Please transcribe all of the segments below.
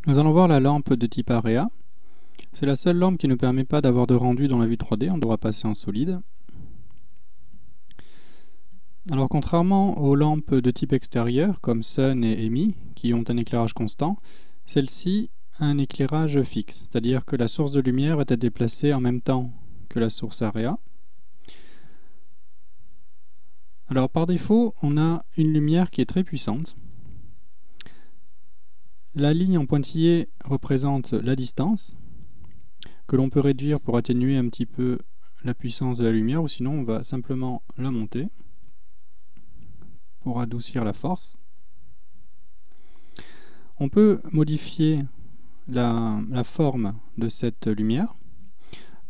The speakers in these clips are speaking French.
Nous allons voir la lampe de type Area. C'est la seule lampe qui ne permet pas d'avoir de rendu dans la vue 3D, on devra passer en solide. Alors contrairement aux lampes de type extérieur, comme Sun et EMI, qui ont un éclairage constant, celle-ci a un éclairage fixe, c'est-à-dire que la source de lumière est à déplacer en même temps que la source Area. Alors par défaut, on a une lumière qui est très puissante. La ligne en pointillé représente la distance, que l'on peut réduire pour atténuer un petit peu la puissance de la lumière, ou sinon on va simplement la monter pour adoucir la force. On peut modifier la forme de cette lumière.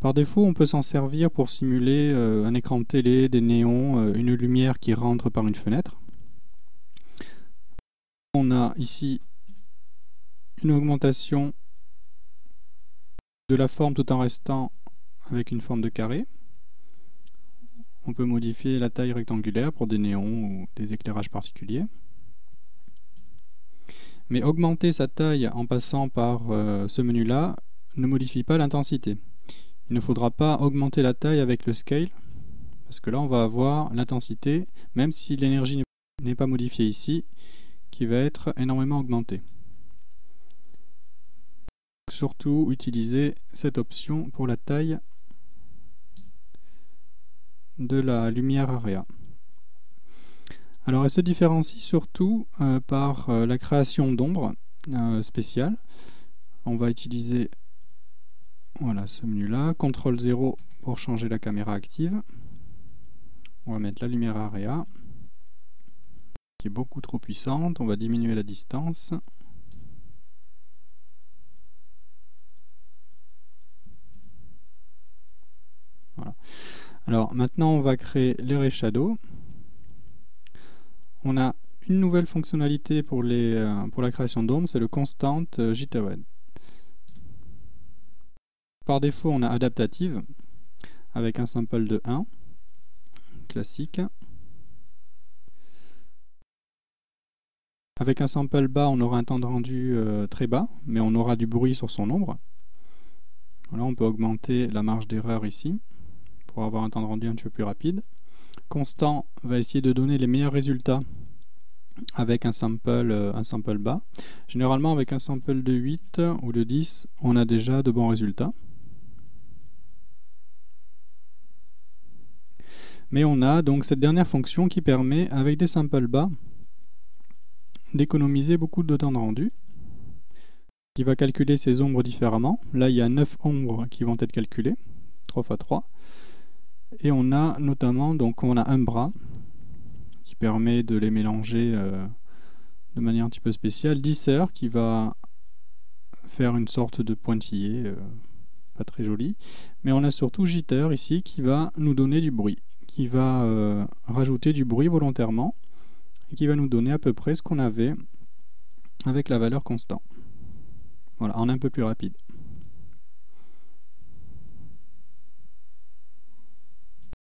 Par défaut, on peut s'en servir pour simuler un écran de télé, des néons, une lumière qui rentre par une fenêtre. On a ici une augmentation de la forme tout en restant avec une forme de carré. On peut modifier la taille rectangulaire pour des néons ou des éclairages particuliers. Mais augmenter sa taille en passant par ce menu-là ne modifie pas l'intensité. Il ne faudra pas augmenter la taille avec le scale, parce que là on va avoir l'intensité, même si l'énergie n'est pas modifiée ici, qui va être énormément augmentée. Surtout utiliser cette option pour la taille de la lumière Area. Alors elle se différencie surtout par la création d'ombres spéciales. On va utiliser ce menu-là, CTRL 0 pour changer la caméra active. On va mettre la lumière Area, qui est beaucoup trop puissante. On va diminuer la distance. Voilà. Alors maintenant on va créer les Ray Shadow. On a une nouvelle fonctionnalité pour la création d'ombres, c'est le Constant Jitter. Par défaut, on a Adaptative avec un sample de 1, classique. Avec un sample bas, on aura un temps de rendu très bas, mais on aura du bruit sur son ombre. Voilà, on peut augmenter la marge d'erreur ici pour avoir un temps de rendu un petit peu plus rapide. Constant va essayer de donner les meilleurs résultats avec un sample bas. Généralement, avec un sample de 8 ou de 10, on a déjà de bons résultats. Mais on a donc cette dernière fonction qui permet, avec des samples bas, d'économiser beaucoup de temps de rendu, qui va calculer ces ombres différemment. Là, il y a 9 ombres qui vont être calculées, 3 x 3. Et on a notamment, donc on a un bras, qui permet de les mélanger de manière un petit peu spéciale. Disser, qui va faire une sorte de pointillé, pas très joli. Mais on a surtout Jitter ici, qui va nous donner du bruit, qui va rajouter du bruit volontairement, et qui va nous donner à peu près ce qu'on avait avec la valeur constante. Voilà, en un peu plus rapide.